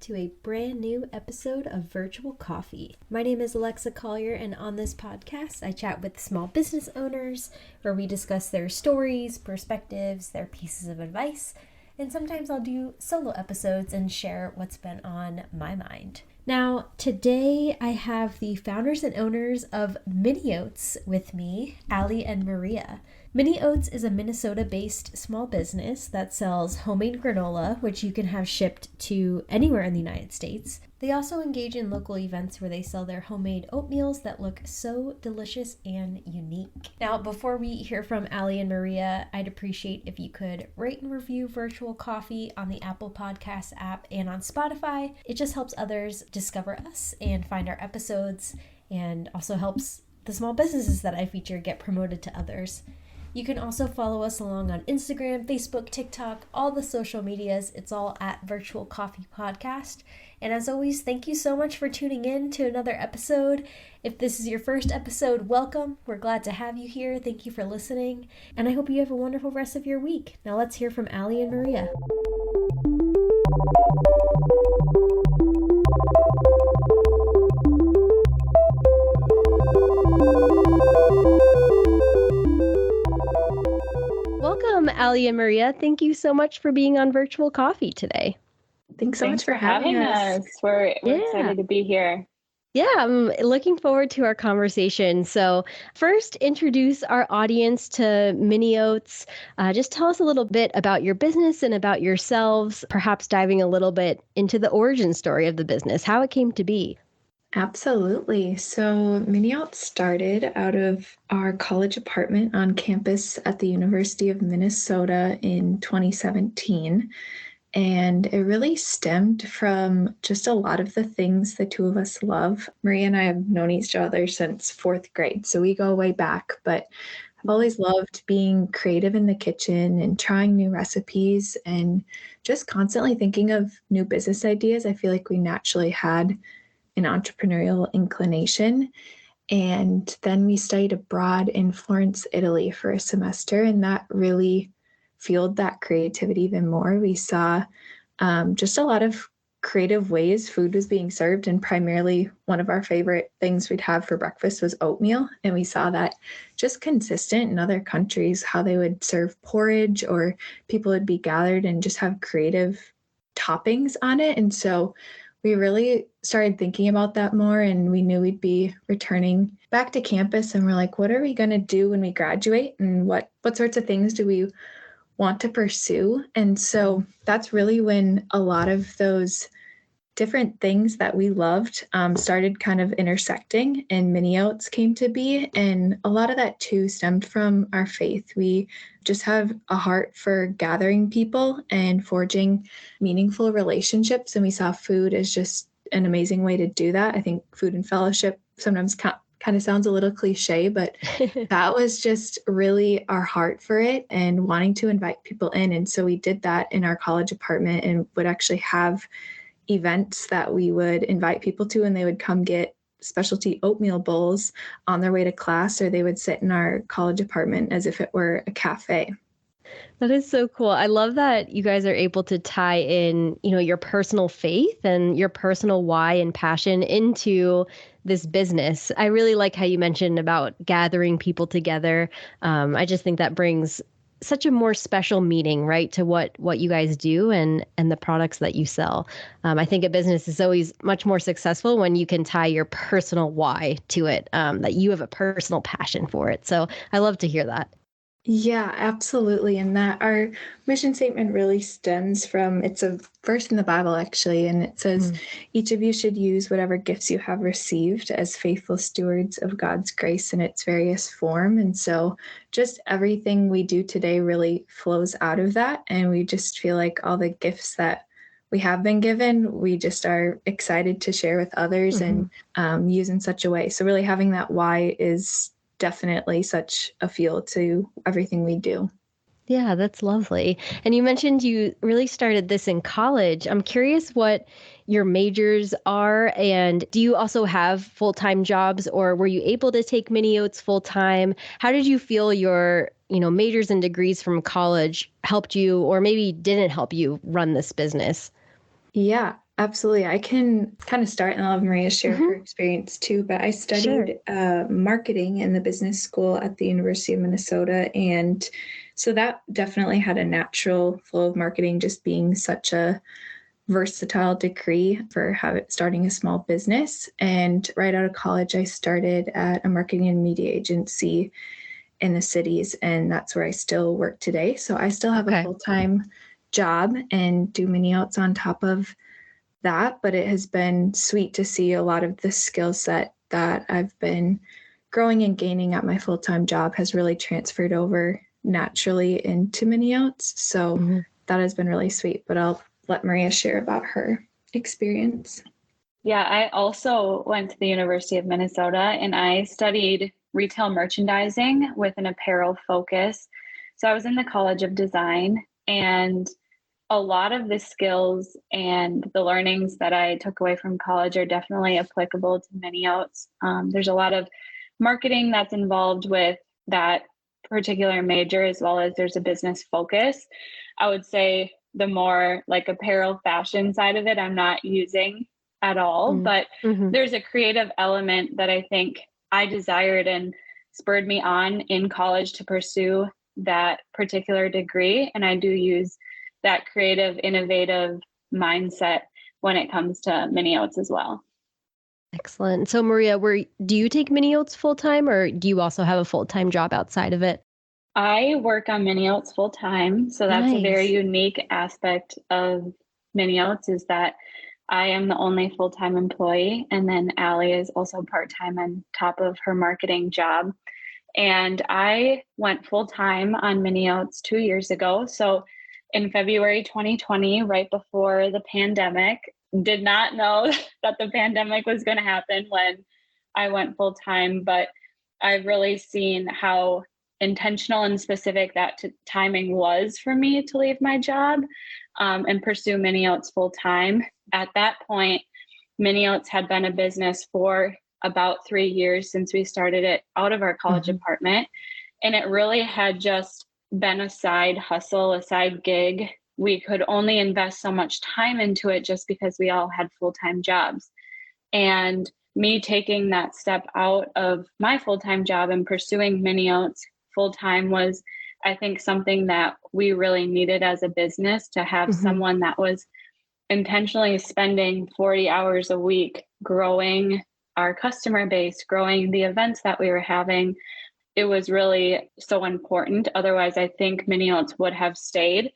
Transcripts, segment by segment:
to a brand new episode of Virtual Coffee. My name is Alexa Collier, and on this podcast, I chat with small business owners where we discuss their stories, perspectives, their pieces of advice, and sometimes I'll do solo episodes and share what's been on my mind. Now, today I have the founders and owners of Minneoats with me, Allie and Maria. Minneoats is a Minnesota-based small business that sells homemade granola, which you can have shipped to anywhere in the United States. They also engage in local events where they sell their homemade oatmeals that look so delicious and unique. Now, before we hear from Allie and Maria, I'd appreciate if you could rate and review Virtual Coffee on the Apple Podcasts app and on Spotify. It just helps others discover us and find our episodes, and also helps the small businesses that I feature get promoted to others. You can also follow us along on Instagram, Facebook, TikTok, all the social medias. It's all at Virtual Coffee Podcast. And as always, thank you so much for tuning in to another episode. If this is your first episode, welcome. We're glad to have you here. Thank you for listening. And I hope you have a wonderful rest of your week. Now let's hear from Allie and Maria. Welcome, Allie and Maria. Thank you so much for being on Virtual Coffee today. Thanks so much for having us. We're excited to be here. Yeah, I'm looking forward to our conversation. So first, introduce our audience to Minneoats. Just tell us a little bit about your business and about yourselves, perhaps diving a little bit into the origin story of the business, how it came to be. Absolutely. So Minneots started out of our college apartment on campus at the University of Minnesota in 2017. And it really stemmed from just a lot of the things the two of us love. Maria and I have known each other since fourth grade, so we go way back, but I've always loved being creative in the kitchen and trying new recipes and just constantly thinking of new business ideas. I feel like we naturally had an entrepreneurial inclination. And then we studied abroad in Florence, Italy for a semester, and that really fueled that creativity even more. We saw just a lot of creative ways food was being served, and primarily one of our favorite things we'd have for breakfast was oatmeal. And we saw that just consistent in other countries, how they would serve porridge, or people would be gathered and just have creative toppings on it. And so we really started thinking about that more, and we knew we'd be returning back to campus, and we're like, what are we going to do when we graduate, and what sorts of things do we want to pursue? And so that's really when a lot of those different things that we loved started kind of intersecting, and Minneots came to be. And a lot of that too stemmed from our faith. We just have a heart for gathering people and forging meaningful relationships, and we saw food as just an amazing way to do that. I think food and fellowship sometimes kind of sounds a little cliche, but that was just really our heart for it and wanting to invite people in. And so we did that in our college apartment, and would actually have events that we would invite people to, and they would come get specialty oatmeal bowls on their way to class, or they would sit in our college apartment as if it were a cafe. That is so cool. I love that you guys are able to tie in, your personal faith and your personal why and passion into this business. I really like how you mentioned about gathering people together. I just think that brings such a more special meaning, right, to what you guys do and the products that you sell. I think a business is always much more successful when you can tie your personal why to it, that you have a personal passion for it. So I love to hear that. Yeah, absolutely. And that our mission statement really stems from, it's a verse in the Bible actually, and it says, each of you should use whatever gifts you have received as faithful stewards of God's grace in its various form. And so just everything we do today really flows out of that. And we just feel like all the gifts that we have been given, we just are excited to share with others and use in such a way. So really having that why is definitely such a feel to everything we do. Yeah, that's lovely. And you mentioned you really started this in college. I'm curious what your majors are, and do you also have full-time jobs, or were you able to take Minneoats full-time? How did you feel your, majors and degrees from college helped you, or maybe didn't help you run this business? Yeah, Absolutely. I can kind of start and I'll have Maria share her experience too. But I Sure. studied marketing in the business school at the University of Minnesota. And so that definitely had a natural flow of marketing, just being such a versatile degree for starting a small business. And right out of college, I started at a marketing and media agency in the cities, and that's where I still work today. So I still have a Okay. full-time job and do Minneots on top of that, but it has been sweet to see a lot of the skill set that I've been growing and gaining at my full-time job has really transferred over naturally into Minneots. So that has been really sweet, but I'll let Maria share about her experience. Yeah, I also went to the University of Minnesota and I studied retail merchandising with an apparel focus. So I was in the College of Design, and a lot of the skills and the learnings that I took away from college are definitely applicable to Minneots. There's a lot of marketing that's involved with that particular major, as well as there's a business focus. I would say the more like apparel fashion side of it, I'm not using at all, but there's a creative element that I think I desired and spurred me on in college to pursue that particular degree. And I do use that creative, innovative mindset when it comes to Minneots as well. Excellent. So Maria, do you take Minneots full time, or do you also have a full-time job outside of it? I work on Minneots full time. So that's a very unique aspect of Minneots, is that I am the only full-time employee. And then Allie is also part-time on top of her marketing job. And I went full-time on Minneots 2 years ago. So in February 2020, right before the pandemic, did not know that the pandemic was going to happen when I went full-time, but I've really seen how intentional and specific that timing was for me to leave my job and pursue Minneots full-time. At that point, Minneots had been a business for about 3 years since we started it out of our college apartment. And it really had just been a side hustle, a side gig. We could only invest so much time into it just because we all had full-time jobs. And me taking that step out of my full-time job and pursuing Minneots full-time was, I think, something that we really needed as a business, to have someone that was intentionally spending 40 hours a week growing our customer base, growing the events that we were having. It was really so important. Otherwise, I think Minneots would have stayed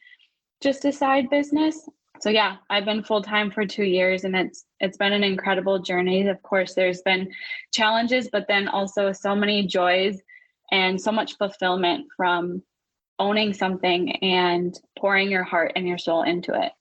just a side business. So yeah, I've been full-time for 2 years, and it's been an incredible journey. Of course, there's been challenges, but then also so many joys and so much fulfillment from owning something and pouring your heart and your soul into it.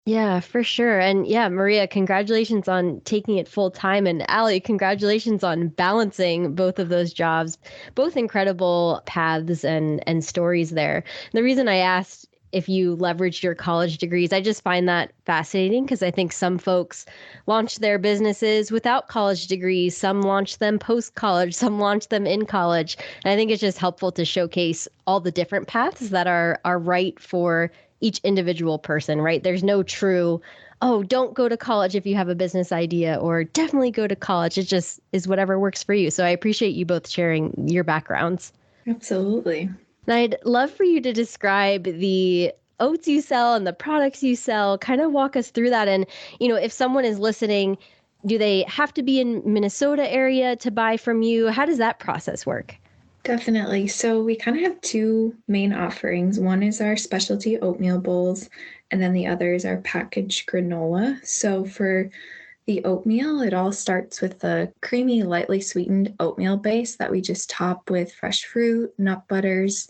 Yeah, for sure. And yeah, Maria, congratulations on taking it full time. And Allie, congratulations on balancing both of those jobs, both incredible paths and stories there. The reason I asked if you leveraged your college degrees, I just find that fascinating, because I think some folks launch their businesses without college degrees. Some launch them post-college, some launch them in college. And I think it's just helpful to showcase all the different paths that are right for each individual person, right? There's no true, oh, don't go to college if you have a business idea, or definitely go to college. It just is whatever works for you. So I appreciate you both sharing your backgrounds. Absolutely. And I'd love for you to describe the oats you sell and the products you sell. Kind of walk us through that. And, if someone is listening, do they have to be in Minnesota area to buy from you? How does that process work? Definitely. So we kind of have two main offerings. One is our specialty oatmeal bowls, and then the other is our packaged granola. So for the oatmeal, it all starts with a creamy, lightly sweetened oatmeal base that we just top with fresh fruit, nut butters,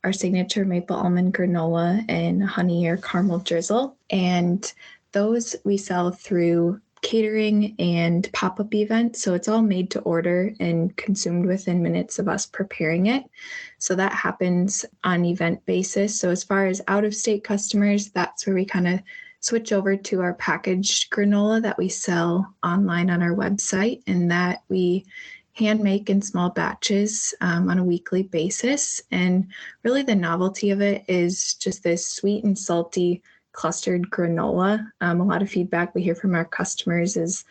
our signature maple almond granola, and honey or caramel drizzle. And those we sell through catering and pop-up events. So it's all made to order and consumed within minutes of us preparing it. So that happens on event basis. So as far as out-of-state customers, that's where we kind of switch over to our packaged granola that we sell online on our website, and that we hand make in small batches on a weekly basis. And really the novelty of it is just this sweet and salty clustered granola. A lot of feedback we hear from our customers is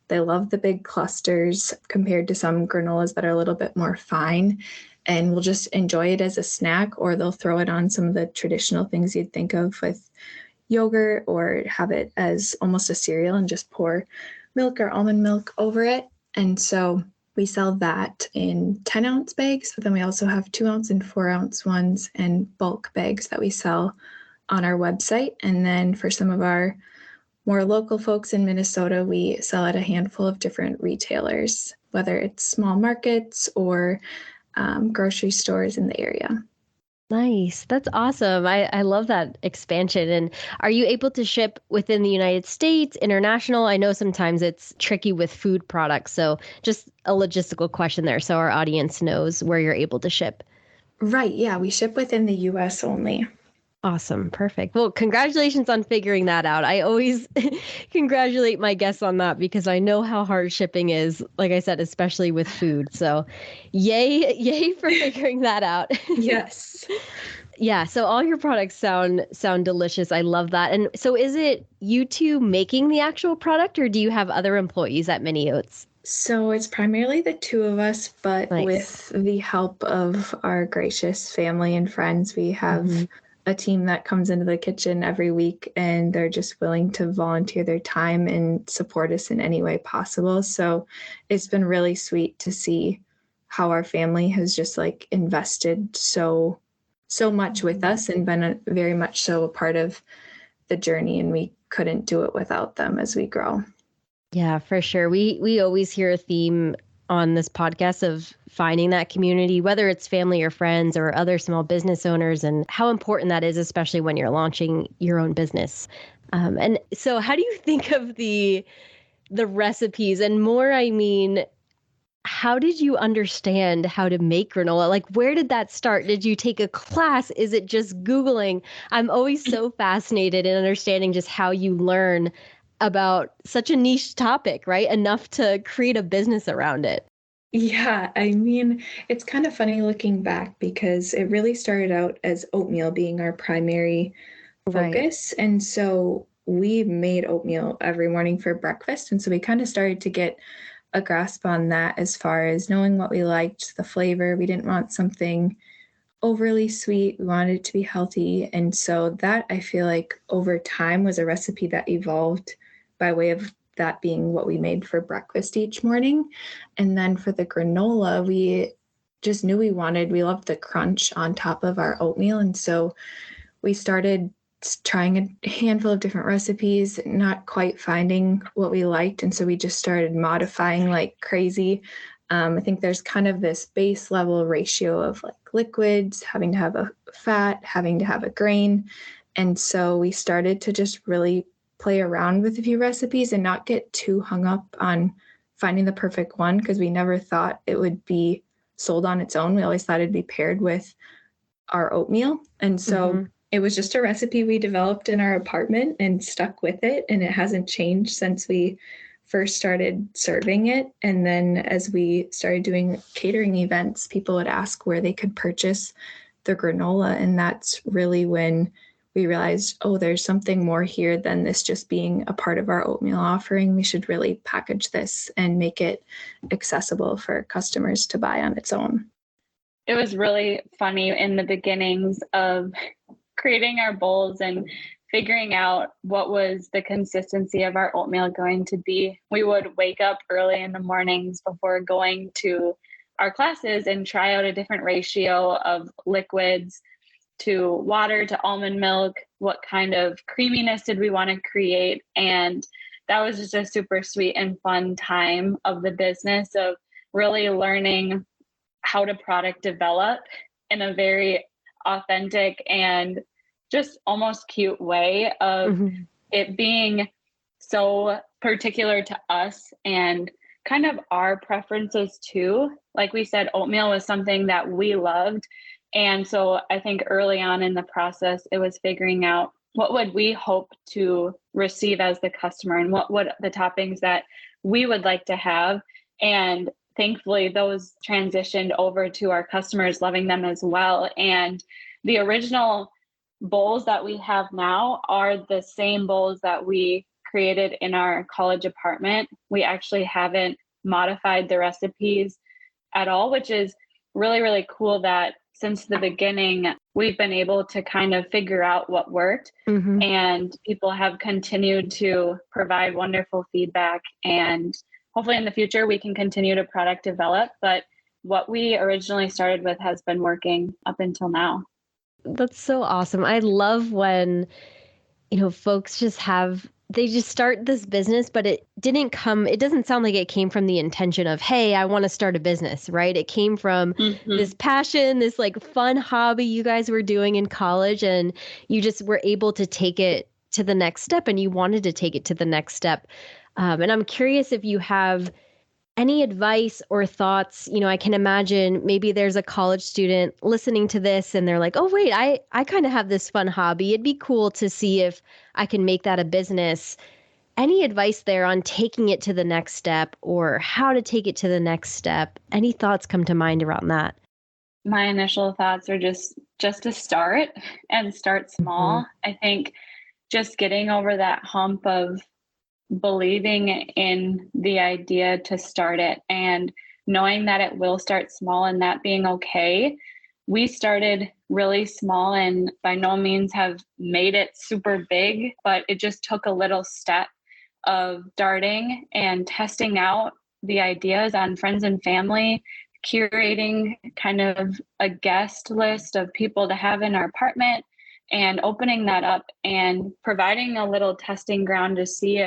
they love the big clusters compared to some granolas that are a little bit more fine, and will just enjoy it as a snack, or they'll throw it on some of the traditional things you'd think of with yogurt, or have it as almost a cereal and just pour milk or almond milk over it. And so we sell that in 10-ounce bags, but then we also have 2-ounce and 4-ounce ones and bulk bags that we sell on our website. And then for some of our more local folks in Minnesota, we sell at a handful of different retailers, whether it's small markets or grocery stores in the area. Nice. That's awesome. I love that expansion. And are you able to ship within the United States, international? I know sometimes it's tricky with food products. So just a logistical question there so our audience knows where you're able to ship. Right. Yeah. We ship within the U.S. only. Awesome. Perfect. Well, congratulations on figuring that out. I always congratulate my guests on that because I know how hard shipping is, like I said, especially with food. So yay for figuring that out. Yes. Yeah, so all your products sound delicious. I love that. And so is it you two making the actual product, or do you have other employees at Minneoats? So it's primarily the two of us, but Nice. with the help of our gracious family and friends, we have a team that comes into the kitchen every week, and they're just willing to volunteer their time and support us in any way possible. So it's been really sweet to see how our family has just like invested so much with us and been very much so a part of the journey, and we couldn't do it without them as we grow. Yeah, for sure. We always hear a theme on this podcast of finding that community, whether it's family or friends or other small business owners, and how important that is, especially when you're launching your own business. And so how do you think of the recipes? And more, I mean, how did you understand how to make granola? Like, where did that start? Did you take a class? Is it just Googling? I'm always so fascinated in understanding just how you learn about such a niche topic, right? Enough to create a business around it. Yeah, I mean, it's kind of funny looking back because it really started out as oatmeal being our primary focus. Right. And so we made oatmeal every morning for breakfast. And so we kind of started to get a grasp on that as far as knowing what we liked, the flavor. We didn't want something overly sweet. We wanted it to be healthy. And so that, I feel like over time, was a recipe that evolved by way of that being what we made for breakfast each morning. And then for the granola, we just knew we loved the crunch on top of our oatmeal. And so we started trying a handful of different recipes, not quite finding what we liked. And so we just started modifying like crazy. I think there's kind of this base level ratio of like liquids, having to have a fat, having to have a grain. And so we started to just really play around with a few recipes and not get too hung up on finding the perfect one, because we never thought it would be sold on its own. We always thought it'd be paired with our oatmeal. And so it was just a recipe we developed in our apartment and stuck with it. And it hasn't changed since we first started serving it. And then as we started doing catering events, people would ask where they could purchase the granola. And that's really when we realized, oh, there's something more here than this just being a part of our oatmeal offering. We should really package this and make it accessible for customers to buy on its own. It was really funny in the beginnings of creating our bowls and figuring out what was the consistency of our oatmeal going to be. We would wake up early in the mornings before going to our classes and try out a different ratio of liquids to water to almond milk. What kind of creaminess did we want to create? And that was just a super sweet and fun time of the business of really learning how to product develop in a very authentic and just almost cute way of it being so particular to us and kind of our preferences too. Like we said, oatmeal was something that we loved. And so I think early on in the process, it was figuring out what would we hope to receive as the customer and what would the toppings that we would like to have. And thankfully, those transitioned over to our customers loving them as well. And the original bowls that we have now are the same bowls that we created in our college apartment. We actually haven't modified the recipes at all, which is really, really cool that since the beginning, we've been able to kind of figure out what worked, and people have continued to provide wonderful feedback. And hopefully in the future, we can continue to product develop. But what we originally started with has been working up until now. That's so awesome. I love when, folks they just start this business, but it doesn't sound like it came from the intention of, hey, I want to start a business, right? It came from this passion, this like fun hobby you guys were doing in college, and you just were able to take it to the next step, and you wanted to take it to the next step. And I'm curious if you have any advice or thoughts. I can imagine maybe there's a college student listening to this and they're like, oh, wait, I kind of have this fun hobby. It'd be cool to see if I can make that a business. Any advice there on taking it to the next step or how to take it to the next step? Any thoughts come to mind around that? My initial thoughts are just to start and start small. I think just getting over that hump of believing in the idea to start it and knowing that it will start small and that being okay. We started really small and by no means have made it super big, but it just took a little step of starting and testing out the ideas on friends and family, curating kind of a guest list of people to have in our apartment and opening that up and providing a little testing ground to see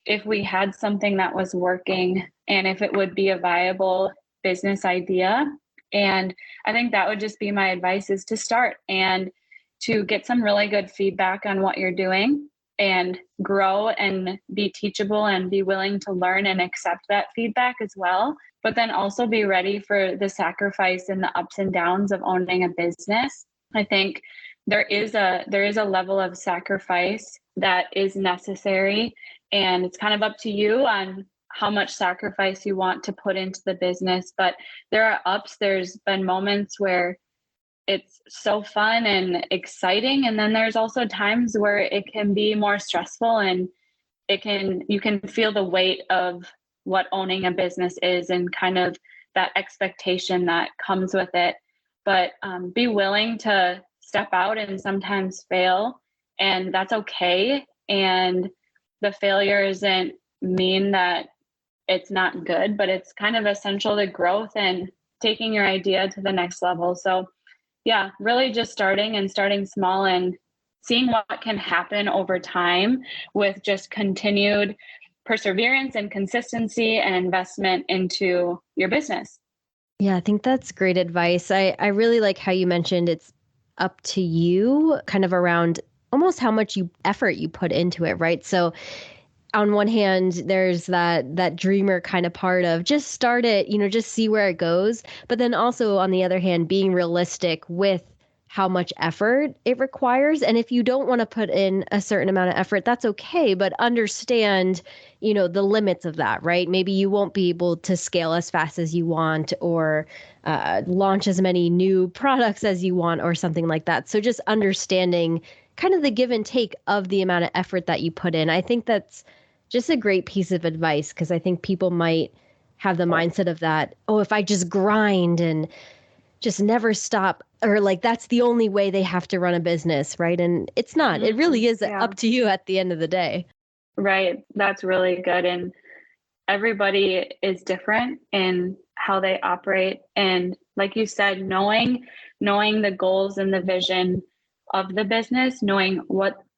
if we had something that was working and if it would be a viable business idea. And I think that would just be my advice, is to start and to get some really good feedback on what you're doing and grow and be teachable and be willing to learn and accept that feedback as well. But then also be ready for the sacrifice and the ups and downs of owning a business. I think there is a level of sacrifice that is necessary, and it's kind of up to you on how much sacrifice you want to put into the business. But there are ups. There's been moments where it's so fun and exciting, and then there's also times where it can be more stressful, and you can feel the weight of what owning a business is and kind of that expectation that comes with it. But be willing to step out and sometimes fail, and that's okay. And the failure doesn't mean that it's not good, but it's kind of essential to growth and taking your idea to the next level. So yeah, really just starting small and seeing what can happen over time with just continued perseverance and consistency and investment into your business. Yeah, I think that's great advice. I really like how you mentioned it's up to you, kind of around almost how much effort you put into it, right? So on one hand, there's that dreamer kind of part of just start it, just see where it goes. But then also on the other hand, being realistic with how much effort it requires. And if you don't want to put in a certain amount of effort, that's okay. But understand, the limits of that, right? Maybe you won't be able to scale as fast as you want or launch as many new products as you want or something like that. So just understanding kind of the give and take of the amount of effort that you put in. I think that's just a great piece of advice, because I think people might have the mindset of that, oh, if I just grind and just never stop, or like that's the only way they have to run a business, right? And it's not. It really is up to you at the end of the day. Right. That's really good. And everybody is different in how they operate. And like you said, knowing the goals and the vision of the business, knowing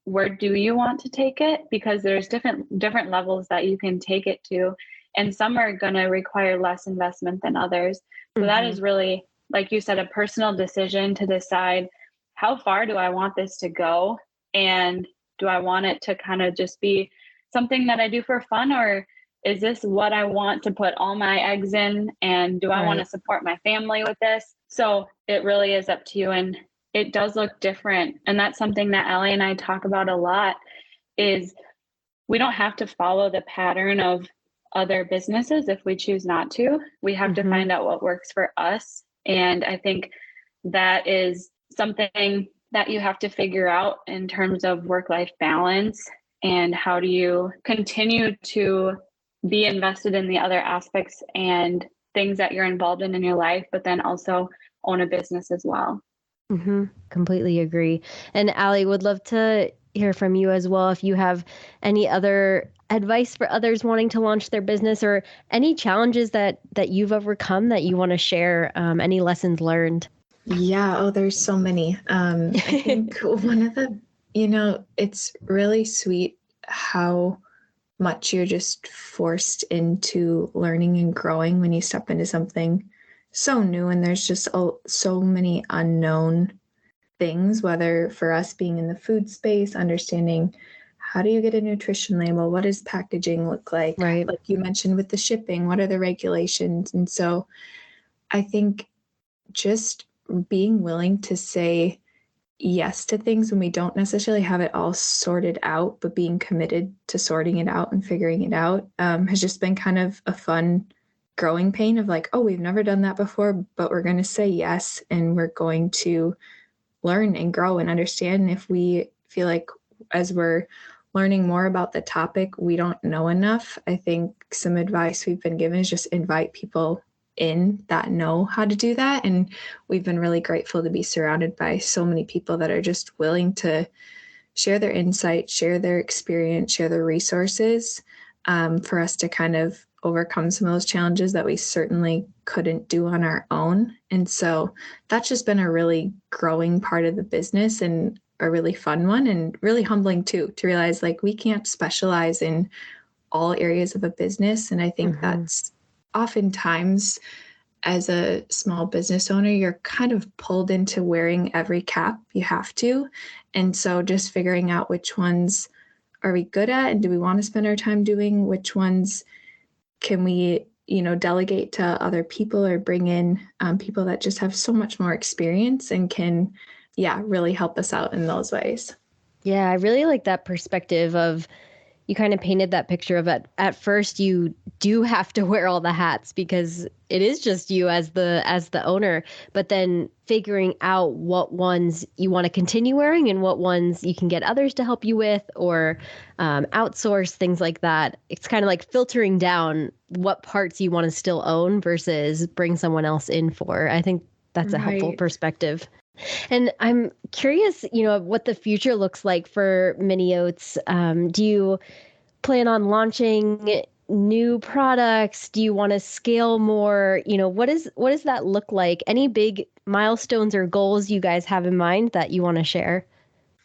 where do you want to take it, because there's different levels that you can take it to, and some are going to require less investment than others. So that is really, like you said, a personal decision to decide, how far do I want this to go, and do I want it to kind of just be something that I do for fun, or is this what I want to put all my eggs in, and do I want to support my family with this? So it really is up to you, and it does look different. And that's something that Allie and I talk about a lot, is we don't have to follow the pattern of other businesses if we choose not to. We have to find out what works for us. And I think that is something that you have to figure out in terms of work-life balance, and how do you continue to be invested in the other aspects and things that you're involved in your life, but then also own a business as well. Completely agree. And Allie, would love to hear from you as well if you have any other advice for others wanting to launch their business, or any challenges that you've overcome that you want to share, any lessons learned. Yeah, there's so many. I think one of the, it's really sweet how much you're just forced into learning and growing when you step into something so new, and there's just so many unknown things, whether for us being in the food space, understanding how do you get a nutrition label, what does packaging look like, Right. like you mentioned with the shipping, what are the regulations. And so I think just being willing to say yes to things when we don't necessarily have it all sorted out, but being committed to sorting it out and figuring it out has just been kind of a fun growing pain of like, oh, we've never done that before, but we're going to say yes, and we're going to learn and grow and understand. And if we feel like as we're learning more about the topic, we don't know enough, I think some advice we've been given is just invite people in that know how to do that. And we've been really grateful to be surrounded by so many people that are just willing to share their insight, share their experience, share their resources, for us to kind of overcome some of those challenges that we certainly couldn't do on our own. And so that's just been a really growing part of the business, and a really fun one, and really humbling too, to realize like we can't specialize in all areas of a business. And I think that's oftentimes, as a small business owner, you're kind of pulled into wearing every cap. You have to. And so just figuring out which ones are we good at, and do we want to spend our time doing, which ones can we, delegate to other people, or bring in people that just have so much more experience and can, really help us out in those ways. Yeah, I really like that perspective of, you kind of painted that picture of at first you do have to wear all the hats because it is just you as the owner, but then figuring out what ones you want to continue wearing and what ones you can get others to help you with, or outsource, things like that. It's kind of like filtering down what parts you want to still own versus bring someone else in for. I think that's a helpful perspective. And I'm curious, what the future looks like for Minneoats. Do you plan on launching new products? Do you want to scale more? What does that look like? Any big milestones or goals you guys have in mind that you want to share?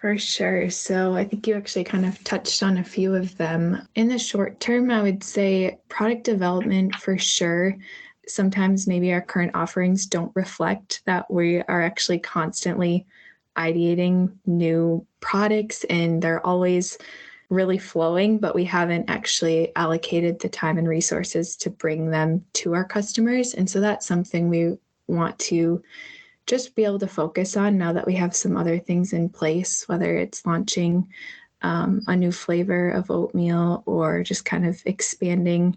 For sure. So I think you actually kind of touched on a few of them. In the short term, I would say product development for sure. Sometimes maybe our current offerings don't reflect that we are actually constantly ideating new products, and they're always really flowing, but we haven't actually allocated the time and resources to bring them to our customers. And so that's something we want to just be able to focus on now that we have some other things in place, whether it's launching a new flavor of oatmeal, or just kind of expanding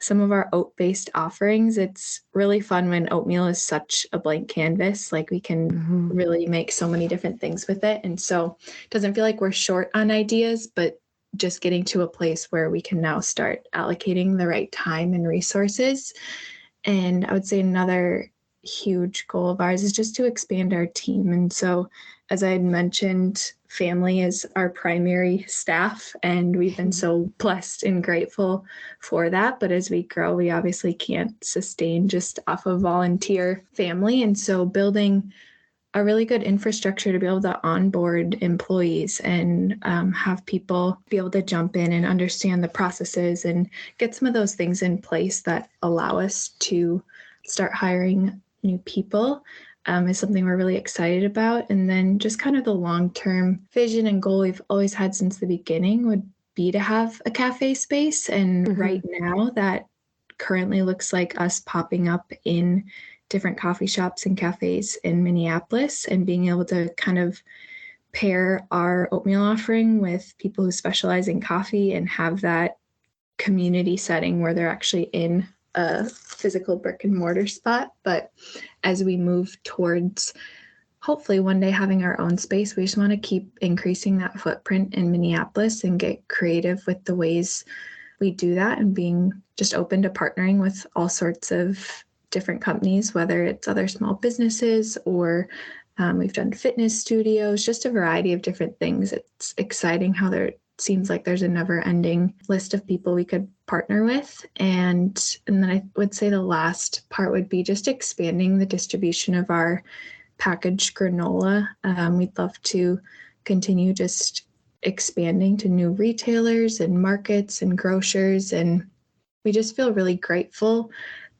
some of our oat-based offerings. It's really fun when oatmeal is such a blank canvas. Like we can really make so many different things with it. And so it doesn't feel like we're short on ideas, but just getting to a place where we can now start allocating the right time and resources. And I would say another huge goal of ours is just to expand our team. And so, as I had mentioned, family is our primary staff, and we've been so blessed and grateful for that. But as we grow, we obviously can't sustain just off of volunteer family. And so building a really good infrastructure to be able to onboard employees and have people be able to jump in and understand the processes and get some of those things in place that allow us to start hiring new people is something we're really excited about. And then just kind of the long-term vision and goal we've always had since the beginning would be to have a cafe space. And right now that currently looks like us popping up in different coffee shops and cafes in Minneapolis, and being able to kind of pair our oatmeal offering with people who specialize in coffee and have that community setting where they're actually in a physical brick and mortar spot. But as we move towards hopefully one day having our own space. We just want to keep increasing that footprint in Minneapolis and get creative with the ways we do that, and being just open to partnering with all sorts of different companies, whether it's other small businesses or we've done fitness studios, just a variety of different things. It's exciting how there seems like there's a never-ending list of people we could partner with. And then I would say the last part would be just expanding the distribution of our packaged granola. We'd love to continue just expanding to new retailers and markets and grocers. And we just feel really grateful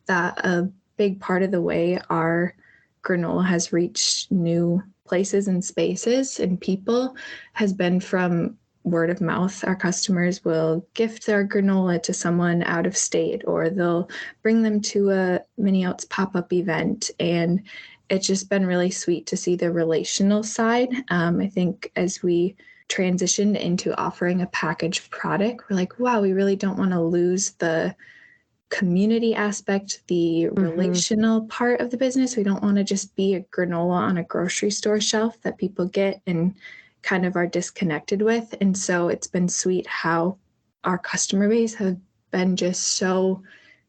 that a big part of the way our granola has reached new places and spaces and people has been from word of mouth. Our customers will gift their granola to someone out of state, or they'll bring them to a Minneots pop-up event. And it's just been really sweet to see the relational side. I think as we transitioned into offering a packaged product, we're like, wow, we really don't want to lose the community aspect, the relational part of the business. We don't want to just be a granola on a grocery store shelf that people get and kind of are disconnected with. And so it's been sweet how our customer base have been just so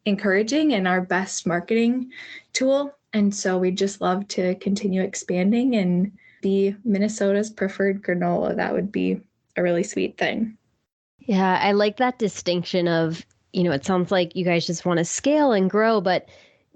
encouraging and our best marketing tool. And so we just love to continue expanding and be Minnesota's preferred granola. That would be a really sweet thing. Yeah, I like that distinction of, it sounds like you guys just want to scale and grow, but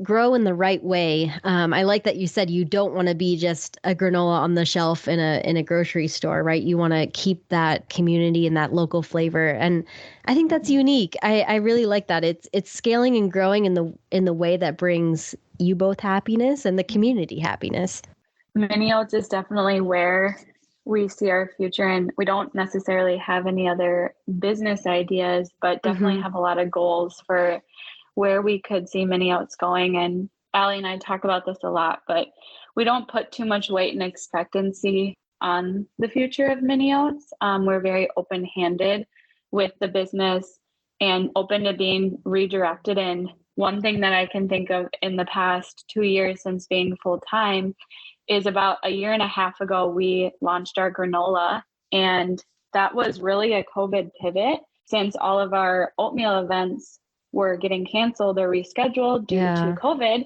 grow in the right way. I like that you said you don't want to be just a granola on the shelf in a grocery store, right? You want to keep that community and that local flavor. And I think that's unique. I really like that. It's scaling and growing in the way that brings you both happiness and the community happiness. Minneots is definitely where we see our future, and we don't necessarily have any other business ideas, but definitely have a lot of goals for where we could see Minneots going. And Allie and I talk about this a lot, but we don't put too much weight and expectancy on the future of Minneots. We're very open-handed with the business and open to being redirected. And one thing that I can think of in the past 2 years since being full-time is about a year and a half ago, we launched our granola. And that was really a COVID pivot, since all of our oatmeal events were getting canceled or rescheduled due to COVID.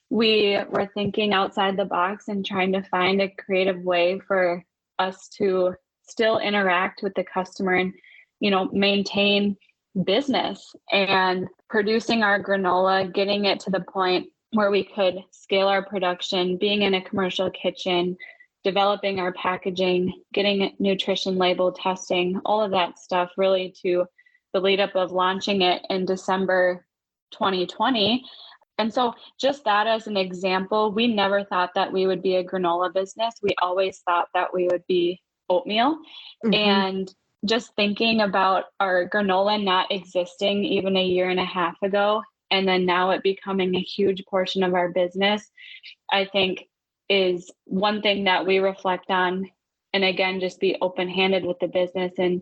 We were thinking outside the box and trying to find a creative way for us to still interact with the customer and, maintain business. And producing our granola, getting it to the point where we could scale our production, being in a commercial kitchen, developing our packaging, getting nutrition label testing, all of that stuff, really to the lead up of launching it in December 2020. And so just that as an example, we never thought that we would be a granola business. We always thought that we would be oatmeal. And just thinking about our granola not existing even a year and a half ago, and then now it becoming a huge portion of our business, I think is one thing that we reflect on. And again, just be open-handed with the business and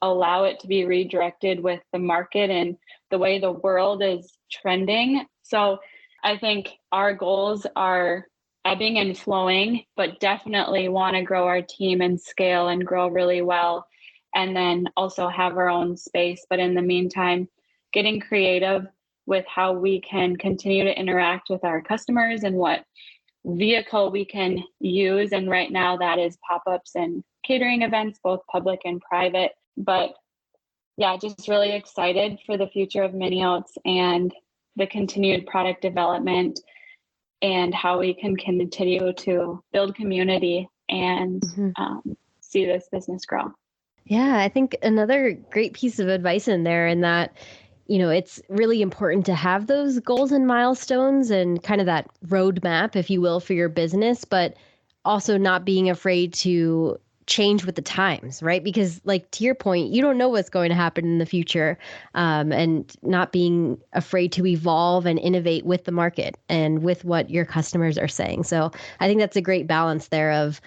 allow it to be redirected with the market and the way the world is trending. So I think our goals are ebbing and flowing, but definitely want to grow our team and scale and grow really well. And then also have our own space. But in the meantime, getting creative with how we can continue to interact with our customers and what vehicle we can use. And right now that is pop-ups and catering events, both public and private. But yeah, just really excited for the future of Minneots and the continued product development and how we can continue to build community and see this business grow. Yeah, I think another great piece of advice in there, in that, it's really important to have those goals and milestones and kind of that roadmap, if you will, for your business, but also not being afraid to change with the times, right? Because like to your point, you don't know what's going to happen in the future, and not being afraid to evolve and innovate with the market and with what your customers are saying. So I think that's a great balance there of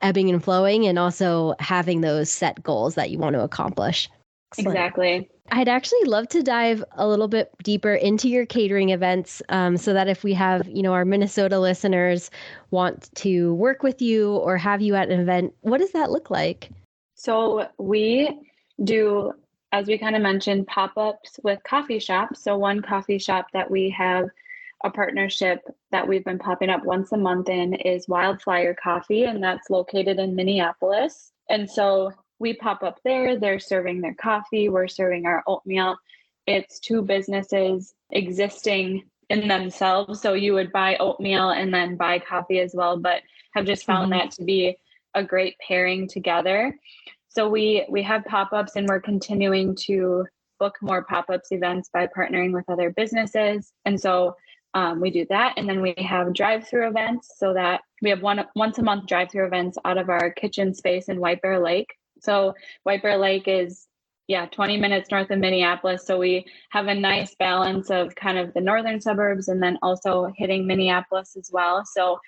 ebbing and flowing and also having those set goals that you want to accomplish. Excellent. Exactly. I'd actually love to dive a little bit deeper into your catering events, so that if we have, our Minnesota listeners want to work with you or have you at an event, what does that look like? So we do, as we kind of mentioned, pop-ups with coffee shops. So one coffee shop that we have a partnership that we've been popping up once a month in is Wildflower Coffee, and that's located in Minneapolis. And so we pop up there, they're serving their coffee, we're serving our oatmeal. It's two businesses existing in themselves. So you would buy oatmeal and then buy coffee as well, but have just found that to be a great pairing together. So we have pop-ups, and we're continuing to book more pop-ups events by partnering with other businesses. And so we do that. And then we have drive-through events, so that we have once a month drive-through events out of our kitchen space in White Bear Lake. So White Bear Lake is 20 minutes north of Minneapolis. So we have a nice balance of kind of the northern suburbs and then also hitting Minneapolis as well. So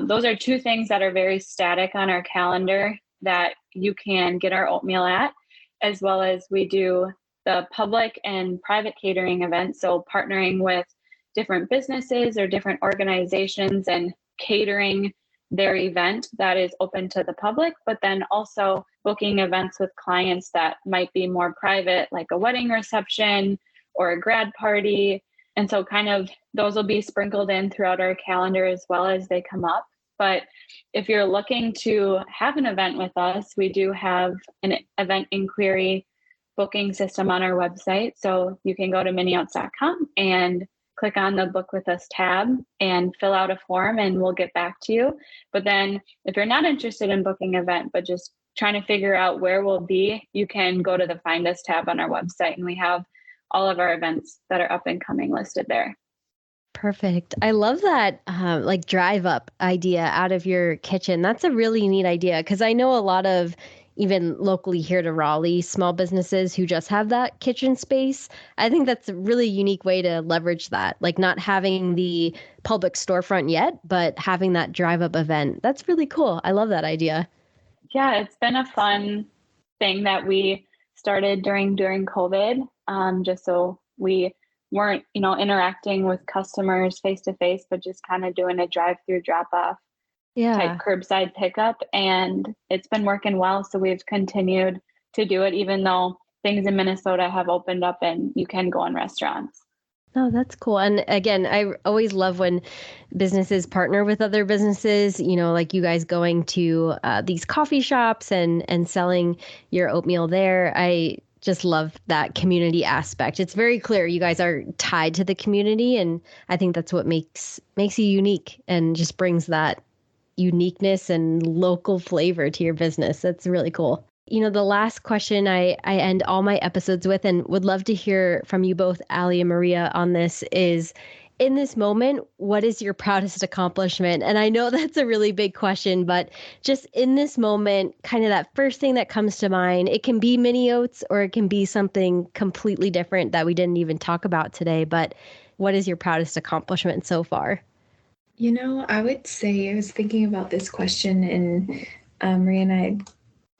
those are two things that are very static on our calendar that you can get our oatmeal at, as well as we do the public and private catering events. So partnering with different businesses or different organizations and catering their event that is open to the public, but then also booking events with clients that might be more private, like a wedding reception or a grad party. And so kind of those will be sprinkled in throughout our calendar as well as they come up. But if you're looking to have an event with us, we do have an event inquiry booking system on our website. So you can go to minneoats.com and click on the Book With Us tab and fill out a form, and we'll get back to you. But then if you're not interested in booking an event, but just trying to figure out where we'll be, you can go to the Find Us tab on our website, and we have all of our events that are up and coming listed there. Perfect. I love that like drive up idea out of your kitchen. That's a really neat idea, because I know a lot of even locally here to Raleigh, small businesses who just have that kitchen space. I think that's a really unique way to leverage that, like not having the public storefront yet, but having that drive up event. That's really cool. I love that idea. Yeah, it's been a fun thing that we started during COVID, just so we weren't, interacting with customers face to face, but just kind of doing a drive-through drop-off type curbside pickup. And it's been working well. So we've continued to do it, even though things in Minnesota have opened up and you can go in restaurants. Oh, that's cool. And again, I always love when businesses partner with other businesses, like you guys going to these coffee shops and selling your oatmeal there. I just love that community aspect. It's very clear you guys are tied to the community, and I think that's what makes you unique and just brings that uniqueness and local flavor to your business. That's really cool. The last question I end all my episodes with, and would love to hear from you both, Allie and Maria, on this is, in this moment, what is your proudest accomplishment? And I know that's a really big question, but just in this moment, kind of that first thing that comes to mind, it can be Minneoats or it can be something completely different that we didn't even talk about today. But what is your proudest accomplishment so far? I would say, I was thinking about this question, and Maria and I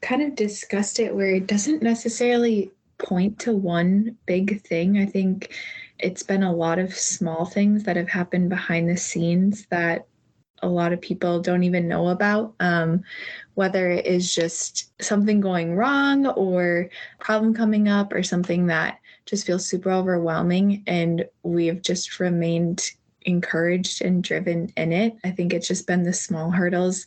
kind of discussed it, where it doesn't necessarily point to one big thing. I think it's been a lot of small things that have happened behind the scenes that a lot of people don't even know about, whether it is just something going wrong or a problem coming up or something that just feels super overwhelming, and we've just remained encouraged and driven in it. I think it's just been the small hurdles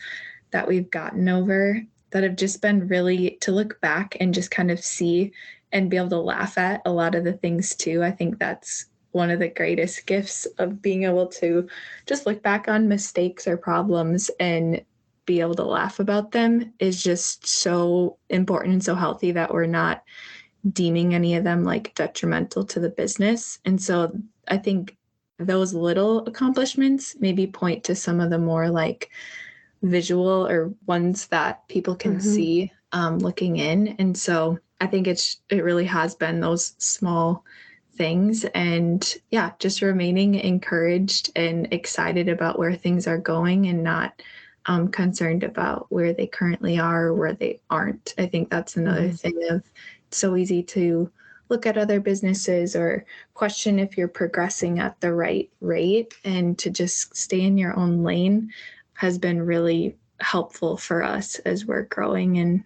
that we've gotten over that have just been really to look back and just kind of see and be able to laugh at a lot of the things too. I think that's one of the greatest gifts of being able to just look back on mistakes or problems and be able to laugh about them is just so important and so healthy, that we're not deeming any of them like detrimental to the business. And so I think those little accomplishments maybe point to some of the more like visual or ones that people can see looking in. And so I think it really has been those small things, and just remaining encouraged and excited about where things are going and not concerned about where they currently are or where they aren't. I think that's another thing of, it's so easy to look at other businesses or question if you're progressing at the right rate, and to just stay in your own lane has been really helpful for us as we're growing and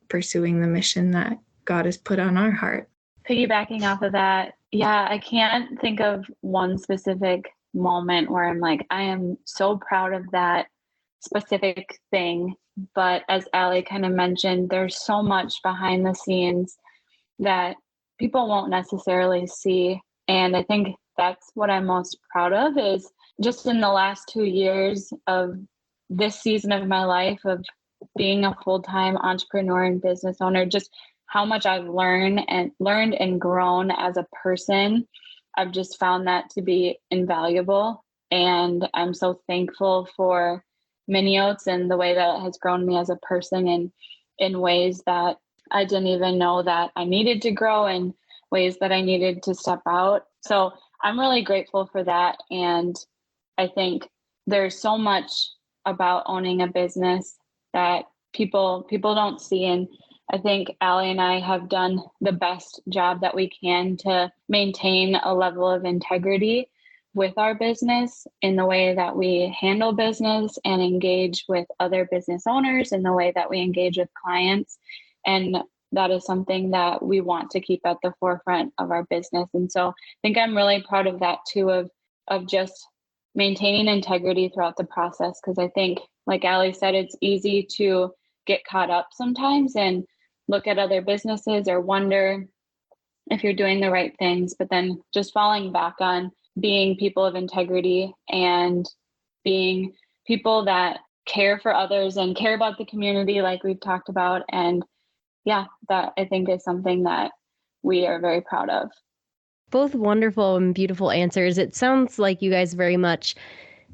pursuing the mission that God has put on our heart. Piggybacking off of that, yeah, I can't think of one specific moment where I'm like, I am so proud of that specific thing. But as Allie kind of mentioned, there's so much behind the scenes that people won't necessarily see. And I think that's what I'm most proud of, is just in the last 2 years of this season of my life of being a full-time entrepreneur and business owner, just how much I've learned and grown as a person. I've just found that to be invaluable. And I'm so thankful for Minneots and the way that it has grown me as a person in ways that I didn't even know that I needed to grow, and ways that I needed to step out. So I'm really grateful for that. And I think there's so much about owning a business that people don't see. And I think Allie and I have done the best job that we can to maintain a level of integrity with our business in the way that we handle business and engage with other business owners, in the way that we engage with clients. And that is something that we want to keep at the forefront of our business. And so I think I'm really proud of that too, of just maintaining integrity throughout the process. Because I think, like Allie said, it's easy to get caught up sometimes and look at other businesses or wonder if you're doing the right things, but then just falling back on being people of integrity and being people that care for others and care about the community, like we've talked about. And yeah, that I think is something that we are very proud of. Both wonderful and beautiful answers. It sounds like you guys very much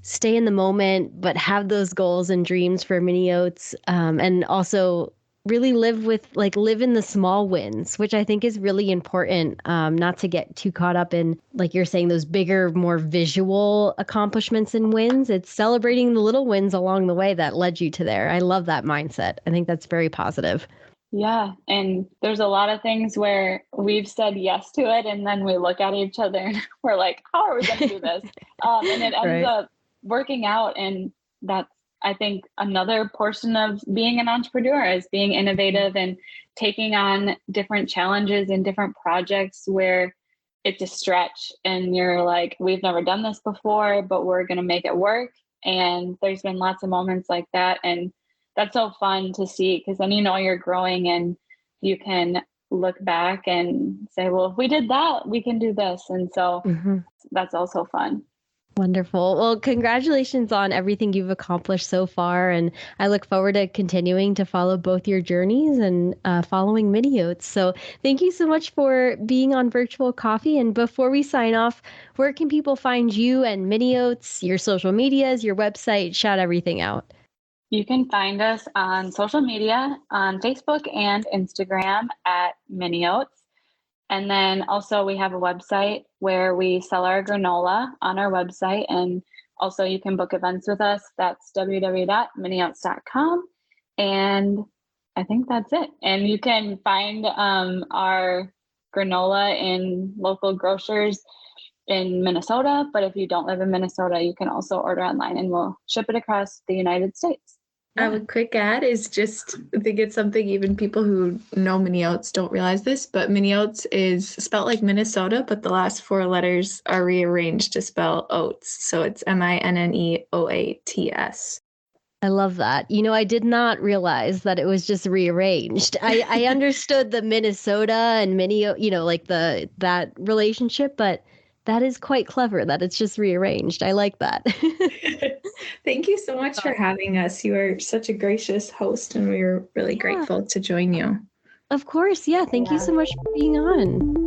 stay in the moment, but have those goals and dreams for Minneots, and also really live in the small wins, which I think is really important, not to get too caught up in, like you're saying, those bigger, more visual accomplishments and wins. It's celebrating the little wins along the way that led you to there. I love that mindset. I think that's very positive. Yeah. And there's a lot of things where we've said yes to it, and then we look at each other and we're like, how are we going to do this? And it ends up working out. And that's, I think, another portion of being an entrepreneur is being innovative and taking on different challenges and different projects where it's a stretch and you're like, we've never done this before, but we're going to make it work. And there's been lots of moments like that. And that's so fun to see, because then you know you're growing and you can look back and say, well, if we did that, we can do this. And so that's also fun. Wonderful. Well, congratulations on everything you've accomplished so far. And I look forward to continuing to follow both your journeys and following Minneots. So thank you so much for being on Virtual Coffee. And before we sign off, where can people find you and Minneots, your social medias, your website? Shout everything out. You can find us on social media on Facebook and Instagram at Minneoats. And then also we have a website where we sell our granola on our website. And also you can book events with us. That's www.minneoats.com. And I think that's it. And you can find our granola in local grocers in Minnesota. But if you don't live in Minnesota, you can also order online and we'll ship it across the United States. I have a quick add is just, I think it's something even people who know Minneots don't realize this, but Minneots is spelled like Minnesota, but the last 4 letters are rearranged to spell oats. So it's Minneoats. I love that. You know, I did not realize that it was just rearranged. I understood the Minnesota and like that relationship, but that is quite clever that it's just rearranged. I like that. Thank you so much for having us. You are such a gracious host, and we are really grateful to join you. Of course. Yeah. Thank you so much for being on.